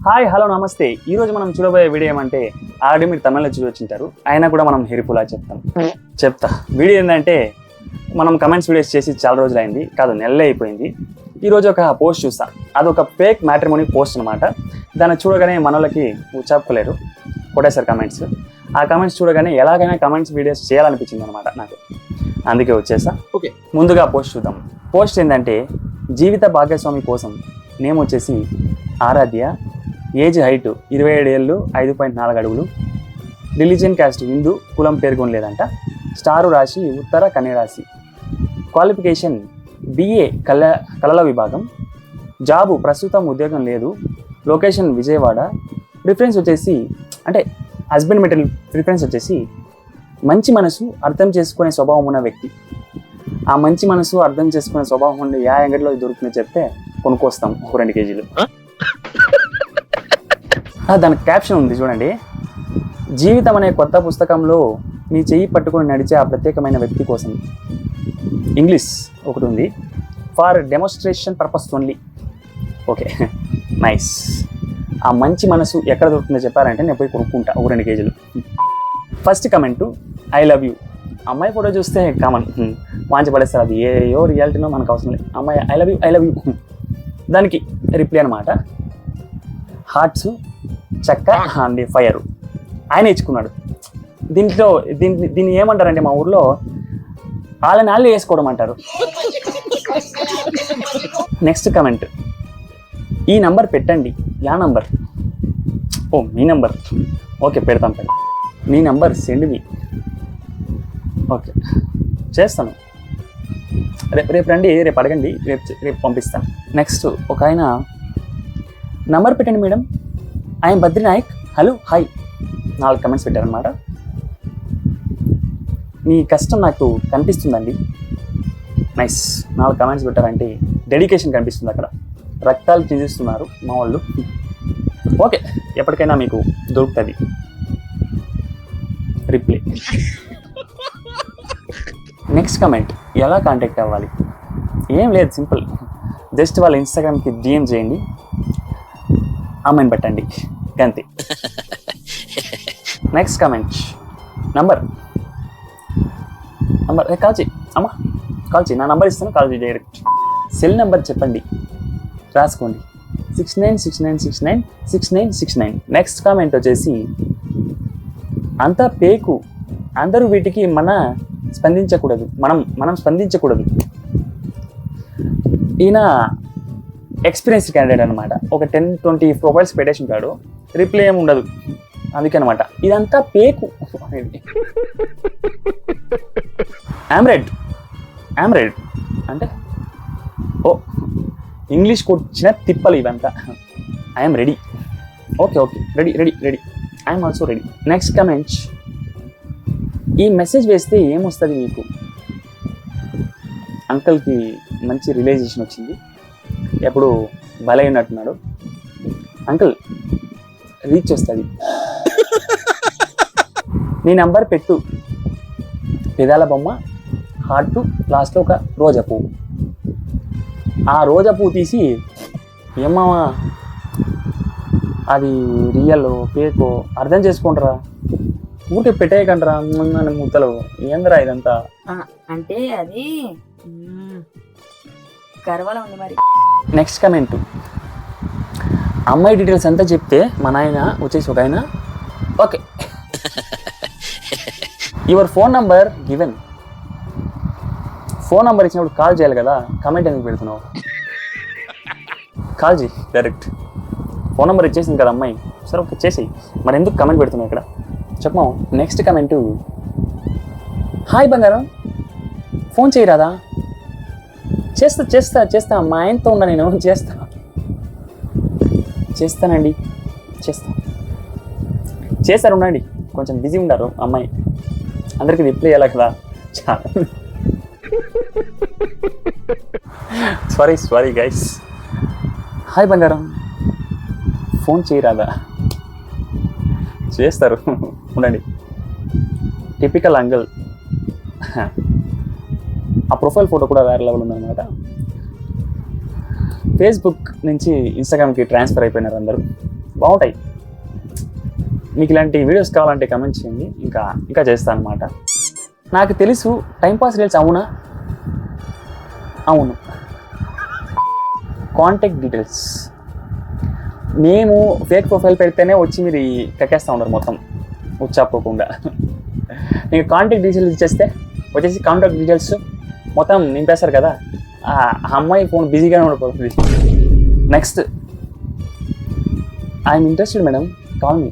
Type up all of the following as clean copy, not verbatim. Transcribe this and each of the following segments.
Hi hello నమస్తే. ఈరోజు మనం చూడబోయే వీడియో ఏమంటే ఆల్రెడీ మీరు తమిళలో చూడొచ్చుంటారు, అయినా కూడా మనం హెరిపులా చెప్తా. వీడియో ఏంటంటే మనం కమెంట్స్ వీడియోస్ చేసి చాలా రోజులు అయింది, కాదు నెలలే అయిపోయింది. ఈరోజు ఒక పోస్ట్ చూస్తా, అదొక ఫేక్ మ్యాట్రిమోనీ పోస్ట్ అనమాట. దాన్ని చూడగానే మన వాళ్ళకి ఉచ్చాపుకోలేరు, కొట్టేశారు కమెంట్స్. ఆ కమెంట్స్ చూడగానే ఎలాగైనా కమెంట్స్ వీడియోస్ చేయాలనిపించింది అనమాట నాకు, అందుకే వచ్చేసా. ఓకే, ముందుగా పోస్ట్ చూద్దాం. పోస్ట్ ఏంటంటే జీవిత భాగస్వామి కోసం, నేమ్ వచ్చేసి ఆరాధ్య, ఏజ్ హైట్ 27 ఏళ్ళు 5.4 అడుగులు, రిలీజియన్ క్యాస్ట్ హిందూ, కులం పేర్కొనలేదంట, స్టారు రాశి ఉత్తర కన్య రాశి, క్వాలిఫికేషన్ BA కళల విభాగం, జాబు ప్రస్తుతం ఉద్యోగం లేదు, లొకేషన్ విజయవాడ, ప్రిఫరెన్స్ వచ్చేసి అంటే హస్బెండ్ మెటీరియల్ ప్రిఫరెన్స్ వచ్చేసి మంచి మనసు అర్థం చేసుకునే స్వభావం ఉన్న వ్యక్తి. ఆ మంచి మనసు అర్థం చేసుకునే స్వభావం ఉండి ఏ అంగడిలో దొరుకుతుందో చెప్తే కొనుక్కొస్తాం ఒక 2 కేజీలు. దానికి క్యాప్షన్ ఉంది చూడండి, జీవితం అనే కొత్త పుస్తకంలో మీ చెయ్యి పట్టుకొని నడిచే ఆ ప్రత్యేకమైన వ్యక్తి కోసం. ఇంగ్లీష్ ఒకటి ఉంది, for demonstration purpose only. Okay, nice. ఆ మంచి మనసు ఎక్కడ దొరుకుతుందో చెప్పారంటే నేను పోయి కొనుక్కుంటా ఒక 2 కేజీలు. First comment I love you. అమ్మాయి ఫోటో చూస్తే కామన్ వాంచి పడేస్తారు, అది ఏయో రియాలిటీనో మనకు అవసరం లేదు. అమ్మాయి ఐ లవ్ యూ. దానికి రిప్లై అనమాట, హార్ట్స్ చెక్క అండ్ ఫైర్. ఆయన ఇచ్చుకున్నాడు. దీన్ని ఏమంటారంటే మా ఊర్లో ఆళ్ళని వేసుకోవడం అంటారు. నెక్స్ట్ కమెంట్, ఈ నంబర్ పెట్టండి. యా నంబర్? ఓ మీ నంబర్, ఓకే పెడతాం. నీ నంబర్ సెండ్ మీ. ఓకే చేస్తాను, రేపు రండి, రేపు అడగండి, రేపు పంపిస్తాను. నెక్స్ట్ ఒక ఆయన, నంబర్ పెట్టండి madam, I'm Badri Naik, hello hi. 4 comments పెట్టారనమాట. మీ కష్టం నాకు కనిపిస్తుందండి. నైస్, 4 కమెంట్స్ పెట్టారంటే డెడికేషన్ కనిపిస్తుంది అక్కడ, రక్తాలు చిందిస్తున్నారు మా వాళ్ళు. ఓకే, ఎప్పటికైనా మీకు దొరుకుతుంది రిప్లై. నెక్స్ట్ కమెంట్, ఎలా కాంటాక్ట్ అవ్వాలి? ఏం లేదు, సింపుల్, జస్ట్ వాళ్ళ ఇన్స్టాగ్రామ్కి DM చేయండి, అమ్మాయిని పెట్టండి, అంతే. నెక్స్ట్ కమెంట్, నంబర్ కాల్ చేయి అమ్మా, కాల్ చేయి, నా నంబర్ ఇస్తాను, కాల్ చేయి డైరెక్ట్. సెల్ నెంబర్ చెప్పండి, రాసుకోండి, 6969696969. నెక్స్ట్ కామెంట్ వచ్చేసి, అంతా పేకు, అందరూ వీటికి స్పందించకూడదు, మనం స్పందించకూడదు. ఈయన ఎక్స్పీరియన్స్ క్యాండిడేట్ అనమాట. ఒక 10-20 ప్రొఫైల్స్ పెట్టేసి ఉంటాడు, రిప్లై ఏమి ఉండదు. అందుకే అనమాట ఇదంతా పేకు అనేది. ఆమ్రెడ్ అంటే ఓ ఇంగ్లీష్ కూర్చిన తిప్పలు ఇవంతా. I'm ready. Okay ready I'm also ready. Next comment, ఈ మెసేజ్ వేస్తే ఏమొస్తుంది మీకు? అంకల్కి మంచి రియలైజేషన్ వచ్చింది, ఎప్పుడు బలై ఉన్నట్టున్నాడు. అంకుల్ రీచ్ వస్తుంది, నీ నంబర్ పెట్టు, పెదాల బొమ్మ, హార్ట్, లాస్ట్లో ఒక రోజా పువ్వు. ఆ రోజా పువ్వు తీసి, ఏమ్మా అది రియల్ పేకో అర్థం చేసుకుంటారా, ఊరికే పెట్టేయకంటారా ముద్దలు, ఏందిరా ఇదంతా అంటే అది గర్వాల ఉంది మరి. నెక్స్ట్ కమెంట్, అమ్మాయి డీటెయిల్స్ అంతా చెప్తే మా నాయన వచ్చేసి ఒక ఆయన, okay your phone number given. Phone number ఇచ్చినప్పుడు కాల్ చేయాలి కదా, కమెంట్ ఎందుకు పెడుతున్నావు? కాల్ చేయి డైరెక్ట్, ఫోన్ నెంబర్ ఇచ్చేసింది కదా అమ్మాయి, సరే ఓకే చేసేయి, మరి ఎందుకు కమెంట్ పెడుతున్నావు ఇక్కడ చెప్పమా. నెక్స్ట్ కమెంటు, హాయ్ బంగారం, ఫోన్ చేయరాదా? చేస్తా మా ఆయనతో ఉన్నా, నేను చేస్తానండి, చేస్తారు, ఉండండి, కొంచెం బిజీ ఉండారు అమ్మాయి, అందరికీ రిప్లై అయ్యాలి కదా. Sorry guys. హాయ్ బంగారం, ఫోన్ చేయరాదా? చేస్తారు, ఉండండి. టిపికల్ అంగల్. ఆ ప్రొఫైల్ ఫోటో కూడా వేరే లెవెల్ ఉందన్నమాట. ఫేస్బుక్ నుంచి ఇన్స్టాగ్రామ్కి ట్రాన్స్ఫర్ అయిపోయినారు అందరూ. బాగుంటాయి. మీకు ఇలాంటి వీడియోస్ కావాలంటే కమెంట్ చేయండి, ఇంకా చేస్తాను అనమాట. నాకు తెలుసు టైంపాస్ రీల్స్ అవునా? అవును. కాంటాక్ట్ డీటెయిల్స్ మేము ఫేక్ ప్రొఫైల్ పెడితేనే వచ్చి మీరు కక్కేస్తూ ఉంటారు మొత్తం ఉచ్చాపోకుండా. నేను కాంటాక్ట్ డీటెయిల్స్ ఇచ్చేస్తే వచ్చేసి కాంటాక్ట్ డీటెయిల్స్ మొత్తం నింపేస్తారు కదా, ఆ అమ్మాయి ఫోన్ బిజీగానే ఉండిపోతుంది. Next, I'm interested madam, call me.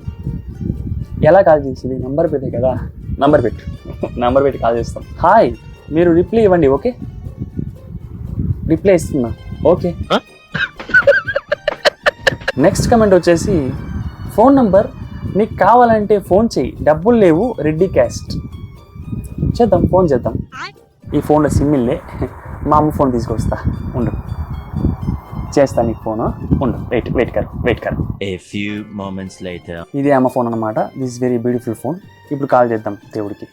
ఎలా కాల్ చేసేది? నంబర్ పెట్టే కదా, నంబర్ పెట్టి కాల్ చేస్తాం. హాయ్, మీరు రిప్లై ఇవ్వండి. ఓకే, రిప్లై ఇస్తున్నా. ఓకే. నెక్స్ట్ కమెంట్ వచ్చేసి, ఫోన్ నంబర్ నీకు కావాలంటే ఫోన్ చెయ్యి, డబ్బులు లేవు, రెడ్డి క్యాస్ట్. ఫోన్ చేద్దాం. ఈ ఫోన్లో సిమ్మిల్లే, మా అమ్మ ఫోన్ తీసుకొస్తా, ఉండు, చేస్తా నీకు ఫోను, ఉండు, వెయిట్ కర్. A few moments later. ఇది అమ్మ ఫోన్ అనమాట. This very beautiful phone. ఇప్పుడు కాల్ చేద్దాం దేవుడికి.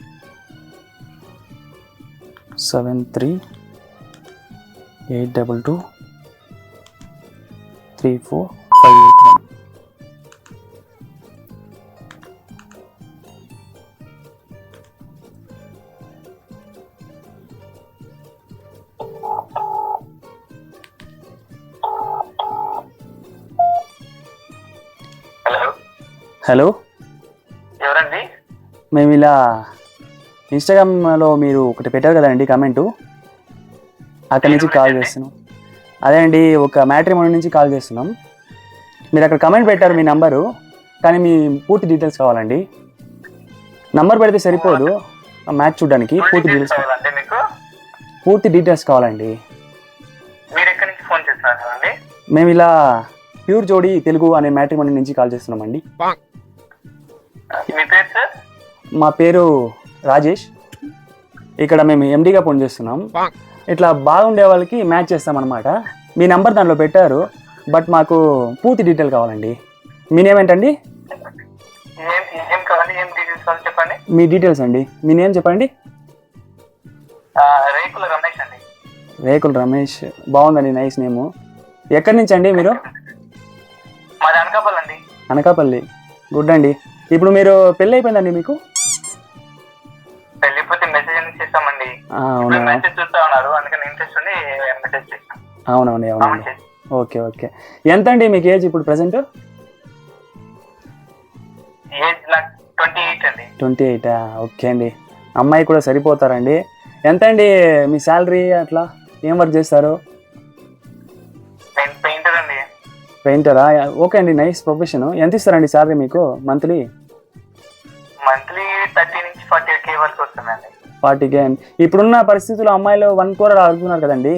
7382234581. హలో, ఎవరండి? మేము ఇలా ఇన్స్టాగ్రామ్లో మీరు ఒకటి పెట్టారు కదండి కమెంటు, అక్కడి నుంచి కాల్ చేస్తున్నాం. అదే అండి, ఒక మ్యాట్రిమోనీ నుంచి కాల్ చేస్తున్నాం. మీరు అక్కడ కమెంట్ పెట్టారు మీ నంబరు, కానీ మీ పూర్తి డీటెయిల్స్ కావాలండి. నంబర్ పెడితే సరిపోదు మ్యాచ్ చూడడానికి, పూర్తి డీటెయిల్స్ కావాలండి. మీరు ఎక్కడి నుంచి ఫోన్ చేస్తున్నారండి? మేము ఇలా ప్యూర్ జోడీ తెలుగు అనే మ్యాట్రిమోనీ నుంచి కాల్ చేస్తున్నామండి. మీ పేరు సార్? మా పేరు రాజేష్. ఇక్కడ మేము ఎండీగా ఫోన్ చేస్తున్నాం. ఇట్లా బాగుండే వాళ్ళకి మ్యాచ్ చేస్తామన్నమాట. మీ నెంబర్ దాంట్లో పెట్టారు, బట్ మాకు పూర్తి డీటెయిల్ కావాలండి. మీ నేమ్ ఏంటండి? ఏం కావాలి? ఏం డీటెయిల్స్ కావాలి చెప్పండి. మీ డీటెయిల్స్ అండి. మీ నేమ్ చెప్పండి. రేకుల రమేష్ అండి. రేకుల రమేష్, బాగుందండి, నైస్ నేము. ఎక్కడి నుంచి అండి మీరు? మాది అనకాపల్లి అండి. అనకాపల్లి, గుడ్ అండి. ఇప్పుడు మీరు పెళ్ళి అయిపోయిందండి మీకు? వెళ్ళిపోతే మెసేజ్ అనేది చేస్తామండి. అవునా? మెసేజ్ చూస్తా ఉన్నారు, అందుకని ఇంట్రెస్ట్ ఉండి మెసేజ్ చేస్తాం. అవునండి. ఓకే. ఎంత అండి మీకు ఏజ్ ఇప్పుడు ప్రెసెంట్? ఏజ్ 28 అండి. 28. ఓకే అండి. అమ్మాయి కూడా సరిపోతారండి. ఎంత అండి మీ శాలరీ? అట్లా ఏం వర్క్ చేస్తారు? పెయింటర్ అండి. పెయింటరా? ఓకే అండి, నైస్ ప్రొఫెషన్. ఎంత ఇస్తారండి శాలరీ మీకు మంత్లీ? 30 నుంచి 40K వరకు వస్తుందండి. 40K. ఇప్పుడున్న పరిస్థితుల్లో అమ్మాయిలు 1 crore అడుగుతున్నారు కదండి,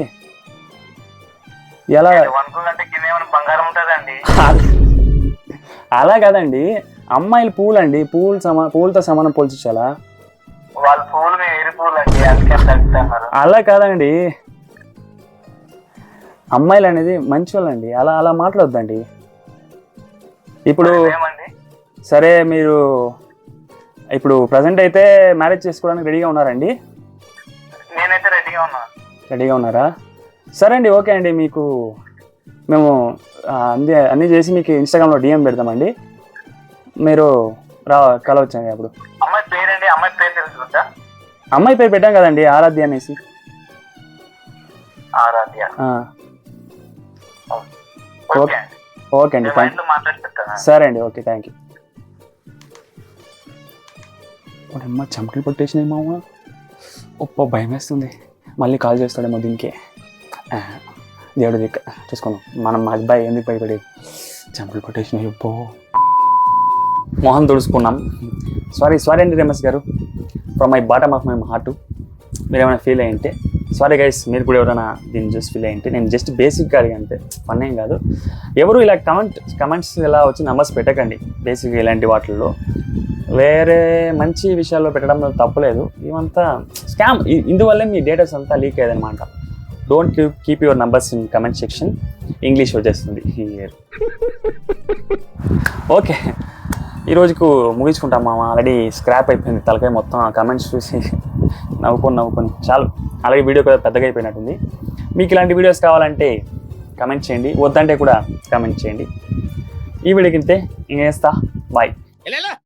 ఎలా? 1 crore అంటే కింద ఏమైనా బంగారం ఉంటుందండి? అలా కాదండి, అమ్మాయిలు పూలు అండి, పూలతో సమానం పోల్చాలా? వాళ్ళ పూలు మేము ఎరి పూలు అండి, అందుకని తగ్గుతున్నారు. అలా కాదండి, అమ్మాయిలు అనేది మంచి వాళ్ళండి, అలా మాట్లాడొద్దండి. ఇప్పుడు సరే, మీరు ఇప్పుడు ప్రజెంట్ అయితే మ్యారేజ్ చేసుకోవడానికి రెడీగా ఉన్నారండి? నేనైతే రెడీగా ఉన్నారా? సరే అండి, ఓకే అండి. మీకు మేము అన్నీ చేసి మీకు ఇన్స్టాగ్రామ్లో DM పెడతామండి, మీరు కలవచ్చండి. అప్పుడు అమ్మాయి పేరండి? అమ్మాయి పేరు తెలుసుకుంటా? అమ్మాయి పేరు పెట్టాం కదండి, ఆరాధ్య అనేసి. ఆరాధ్య. ఓకే అండి, సరే అండి, ఓకే, థ్యాంక్ యూ. అమ్మ చమటలు పట్టేసినాయి మామ, భయం వేస్తుంది. మళ్ళీ కాల్ చేస్తాడేమో దీనికి. దేవుడి దిక్క చూసుకున్నాం మనం. మా అబ్బాయి ఎందుకు భయపడి చమటలు పట్టేసినాయి, మొహం తుడుచుకున్నాం. సారీ అండి రమేష్ గారు, from my bottom of my heart. మీరు ఏమైనా ఫీల్ అయ్యింటే సారీ గైస్. మీరు కూడా ఎవరైనా దీన్ని చూసి ఫీల్ అయ్యింటే, నేను జస్ట్ బేసిక్గా అడిగా అంతే, ఫన్ ఏం కాదు. ఎవరు ఇలా కమెంట్స్ ఇలా వచ్చి నంబర్స్ పెట్టకండి. బేసిక్గా ఇలాంటి వాటిల్లో వేరే మంచి విషయాల్లో పెట్టడంలో తప్పులేదు. ఇవంతా స్కామ్, ఇందువల్లే మీ డేటాస్ అంతా లీక్ అయ్యేదన్నమాట. Don't keep your numbers in comment section. English వచ్చేస్తుంది ఈ ఇయర్. ఓకే, ఈరోజుకు ముగించుకుంటాం మామ. ఆల్రెడీ స్క్రాప్ అయిపోయింది తలకాయ మొత్తం ఆ కమెంట్స్ చూసి నవ్వుకొని చాలు. అలాగే వీడియో కూడా పెద్దగా అయిపోయినట్టుంది. మీకు ఇలాంటి వీడియోస్ కావాలంటే కమెంట్ చేయండి, వద్దంటే కూడా కమెంట్ చేయండి. ఈ వీడియోకి ఇంతే. ఇంకేస్తా. బాయ్.